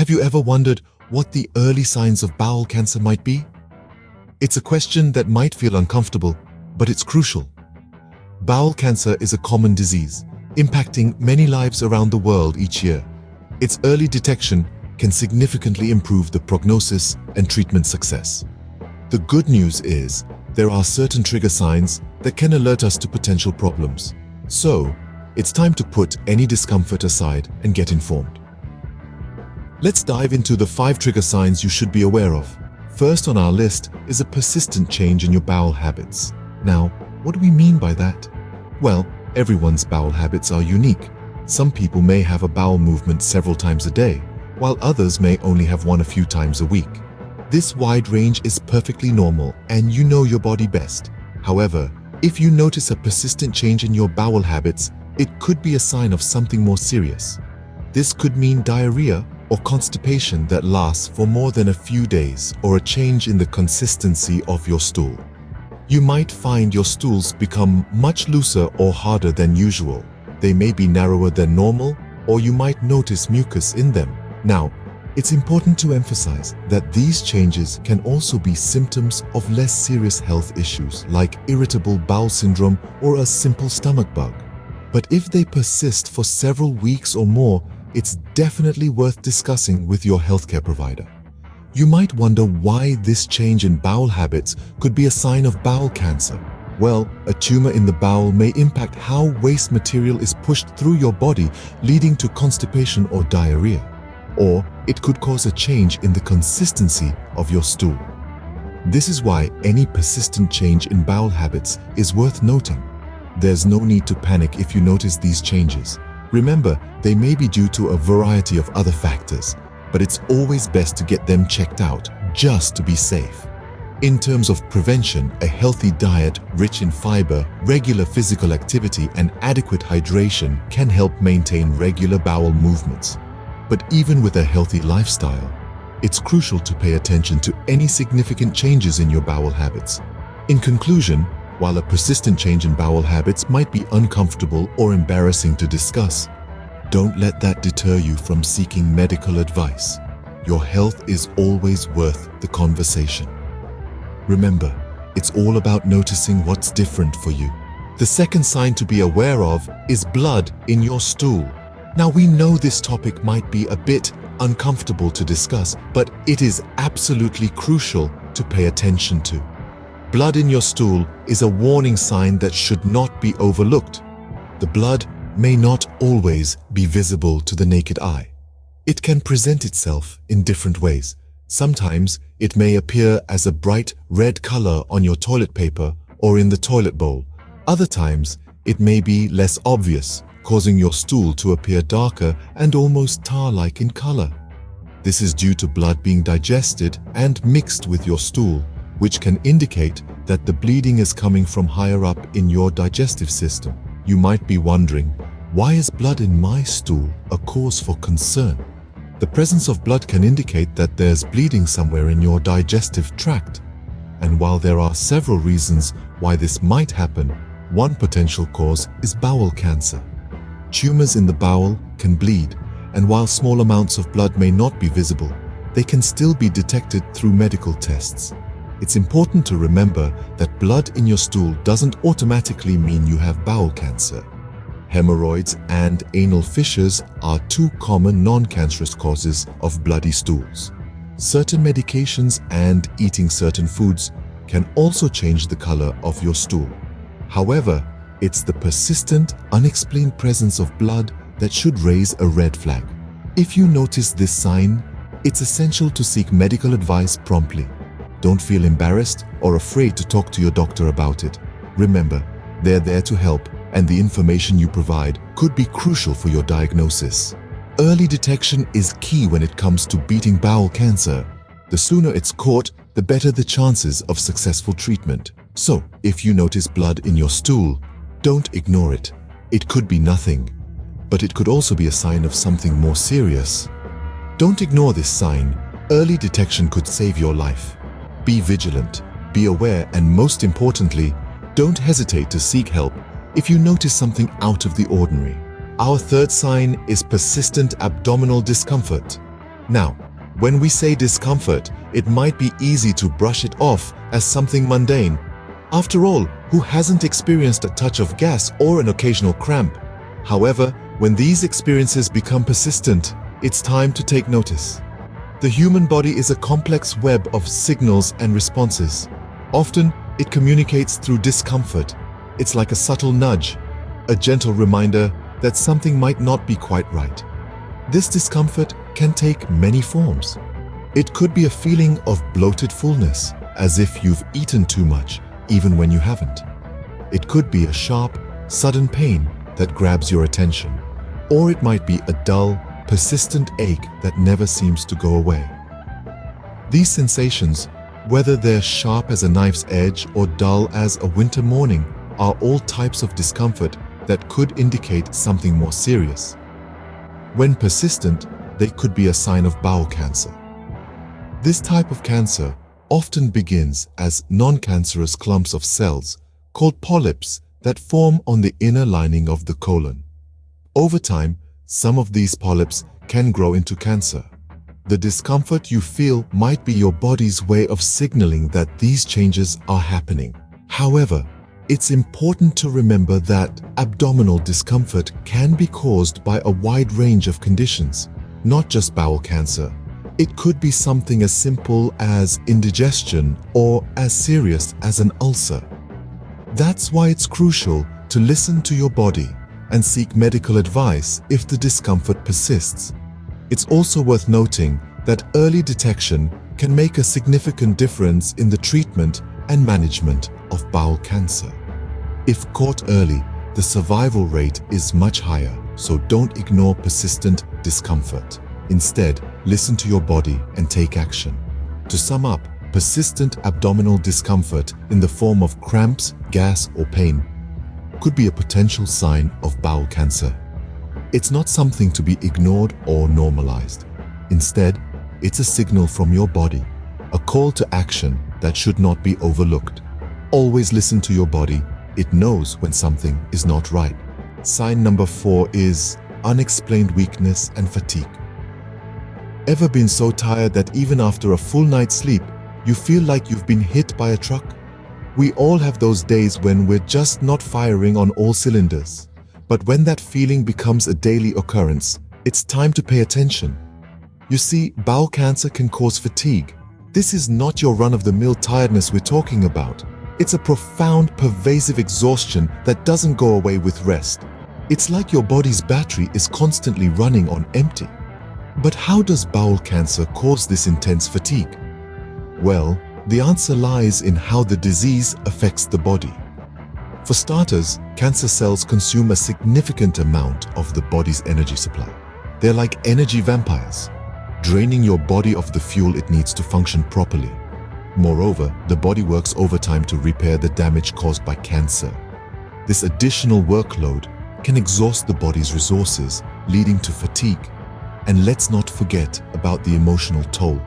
Have you ever wondered what the early signs of bowel cancer might be? It's a question that might feel uncomfortable, but it's crucial. Bowel cancer is a common disease, impacting many lives around the world each year. Its early detection can significantly improve the prognosis and treatment success. The good news is there are certain trigger signs that can alert us to potential problems. So, it's time to put any discomfort aside and get informed. Let's dive into the 5 trigger signs you should be aware of. First on our list is a persistent change in your bowel habits. Now, what do we mean by that? Well, everyone's bowel habits are unique. Some people may have a bowel movement several times a day, while others may only have one a few times a week. This wide range is perfectly normal, and you know your body best. However, if you notice a persistent change in your bowel habits, it could be a sign of something more serious. This could mean diarrhea or constipation that lasts for more than a few days, or a change in the consistency of your stool. You might find your stools become much looser or harder than usual. They may be narrower than normal, or you might notice mucus in them. Now, it's important to emphasize that these changes can also be symptoms of less serious health issues like irritable bowel syndrome or a simple stomach bug. But if they persist for several weeks or more, it's definitely worth discussing with your healthcare provider. You might wonder why this change in bowel habits could be a sign of bowel cancer. Well, a tumor in the bowel may impact how waste material is pushed through your body, leading to constipation or diarrhea. Or it could cause a change in the consistency of your stool. This is why any persistent change in bowel habits is worth noting. There's no need to panic if you notice these changes. Remember, they may be due to a variety of other factors, but it's always best to get them checked out just to be safe. In terms of prevention, a healthy diet rich in fiber, regular physical activity, and adequate hydration can help maintain regular bowel movements. But even with a healthy lifestyle, it's crucial to pay attention to any significant changes in your bowel habits. In conclusion, while a persistent change in bowel habits might be uncomfortable or embarrassing to discuss, don't let that deter you from seeking medical advice. Your health is always worth the conversation. Remember, it's all about noticing what's different for you. The second sign to be aware of is blood in your stool. Now, we know this topic might be a bit uncomfortable to discuss, but it is absolutely crucial to pay attention to. Blood in your stool is a warning sign that should not be overlooked. The blood may not always be visible to the naked eye. It can present itself in different ways. Sometimes it may appear as a bright red color on your toilet paper or in the toilet bowl. Other times it may be less obvious, causing your stool to appear darker and almost tar-like in color. This is due to blood being digested and mixed with your stool, which can indicate that the bleeding is coming from higher up in your digestive system. You might be wondering, why is blood in my stool a cause for concern? The presence of blood can indicate that there's bleeding somewhere in your digestive tract. And while there are several reasons why this might happen, one potential cause is bowel cancer. Tumors in the bowel can bleed, and while small amounts of blood may not be visible, they can still be detected through medical tests. It's important to remember that blood in your stool doesn't automatically mean you have bowel cancer. Hemorrhoids and anal fissures are 2 common non-cancerous causes of bloody stools. Certain medications and eating certain foods can also change the color of your stool. However, it's the persistent, unexplained presence of blood that should raise a red flag. If you notice this sign, it's essential to seek medical advice promptly. Don't feel embarrassed or afraid to talk to your doctor about it. Remember, they're there to help, and the information you provide could be crucial for your diagnosis. Early detection is key when it comes to beating bowel cancer. The sooner it's caught, the better the chances of successful treatment. So, if you notice blood in your stool, don't ignore it. It could be nothing, but it could also be a sign of something more serious. Don't ignore this sign. Early detection could save your life. Be vigilant, be aware, and most importantly, don't hesitate to seek help if you notice something out of the ordinary. Our third sign is persistent abdominal discomfort. Now, when we say discomfort, it might be easy to brush it off as something mundane. After all, who hasn't experienced a touch of gas or an occasional cramp? However, when these experiences become persistent, it's time to take notice. The human body is a complex web of signals and responses. Often, it communicates through discomfort. It's like a subtle nudge, a gentle reminder that something might not be quite right. This discomfort can take many forms. It could be a feeling of bloated fullness, as if you've eaten too much, even when you haven't. It could be a sharp, sudden pain that grabs your attention. Or it might be a dull, persistent ache that never seems to go away. These sensations, whether they're sharp as a knife's edge or dull as a winter morning, are all types of discomfort that could indicate something more serious. When persistent, they could be a sign of bowel cancer. This type of cancer often begins as non-cancerous clumps of cells called polyps that form on the inner lining of the colon. Over time, some of these polyps can grow into cancer. The discomfort you feel might be your body's way of signaling that these changes are happening. However, it's important to remember that abdominal discomfort can be caused by a wide range of conditions, not just bowel cancer. It could be something as simple as indigestion or as serious as an ulcer. That's why it's crucial to listen to your body and seek medical advice if the discomfort persists. It's also worth noting that early detection can make a significant difference in the treatment and management of bowel cancer. If caught early, the survival rate is much higher, so don't ignore persistent discomfort. Instead, listen to your body and take action. To sum up, persistent abdominal discomfort in the form of cramps, gas, or pain could be a potential sign of bowel cancer. It's not something to be ignored or normalized. Instead, it's a signal from your body, a call to action that should not be overlooked. Always listen to your body. It knows when something is not right. Sign number 4 is unexplained weakness and fatigue. Ever been so tired that even after a full night's sleep, you feel like you've been hit by a truck? We all have those days when we're just not firing on all cylinders. But when that feeling becomes a daily occurrence, it's time to pay attention. You see, bowel cancer can cause fatigue. This is not your run-of-the-mill tiredness we're talking about. It's a profound, pervasive exhaustion that doesn't go away with rest. It's like your body's battery is constantly running on empty. But how does bowel cancer cause this intense fatigue? Well, the answer lies in how the disease affects the body. For starters, cancer cells consume a significant amount of the body's energy supply. They're like energy vampires, draining your body of the fuel it needs to function properly. Moreover, the body works overtime to repair the damage caused by cancer. This additional workload can exhaust the body's resources, leading to fatigue. And let's not forget about the emotional toll.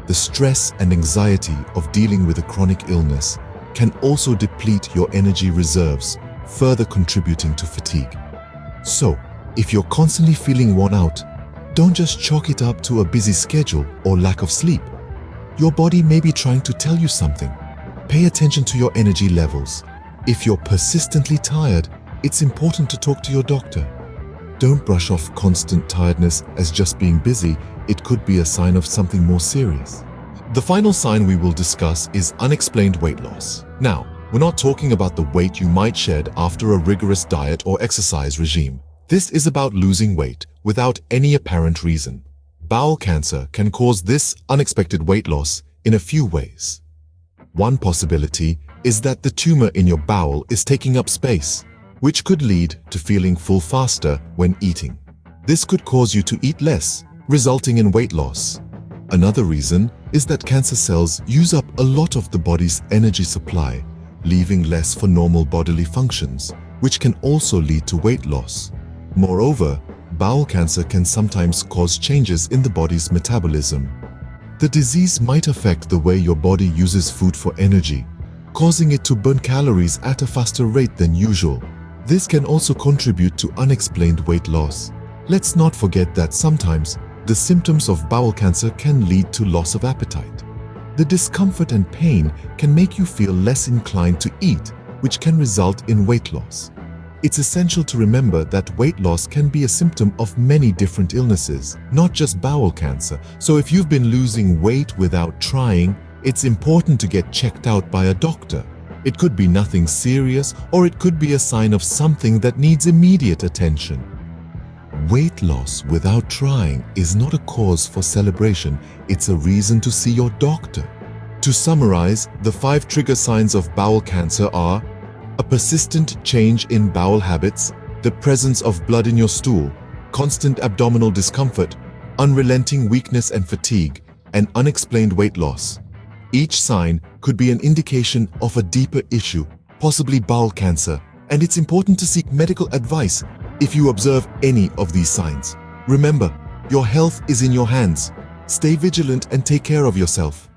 The stress and anxiety of dealing with a chronic illness can also deplete your energy reserves, further contributing to fatigue. So, if you're constantly feeling worn out, don't just chalk it up to a busy schedule or lack of sleep. Your body may be trying to tell you something. Pay attention to your energy levels. If you're persistently tired, it's important to talk to your doctor. Don't brush off constant tiredness as just being busy. It could be a sign of something more serious. The final sign we will discuss is unexplained weight loss. Now, we're not talking about the weight you might shed after a rigorous diet or exercise regime. This is about losing weight without any apparent reason. Bowel cancer can cause this unexpected weight loss in a few ways. One possibility is that the tumor in your bowel is taking up space, which could lead to feeling full faster when eating. This could cause you to eat less, resulting in weight loss. Another reason is that cancer cells use up a lot of the body's energy supply, leaving less for normal bodily functions, which can also lead to weight loss. Moreover, bowel cancer can sometimes cause changes in the body's metabolism. The disease might affect the way your body uses food for energy, causing it to burn calories at a faster rate than usual. This can also contribute to unexplained weight loss. Let's not forget that sometimes The symptoms of bowel cancer can lead to loss of appetite. The discomfort and pain can make you feel less inclined to eat, which can result in weight loss. It's essential to remember that weight loss can be a symptom of many different illnesses, not just bowel cancer. So if you've been losing weight without trying, it's important to get checked out by a doctor. It could be nothing serious, or it could be a sign of something that needs immediate attention. Weight loss without trying is not a cause for celebration, it's a reason to see your doctor. To summarize, the 5 trigger signs of bowel cancer are a persistent change in bowel habits, the presence of blood in your stool, constant abdominal discomfort, unrelenting weakness and fatigue, and unexplained weight loss. Each sign could be an indication of a deeper issue, possibly bowel cancer, and it's important to seek medical advice if you observe any of these signs. Remember, your health is in your hands. Stay vigilant and take care of yourself.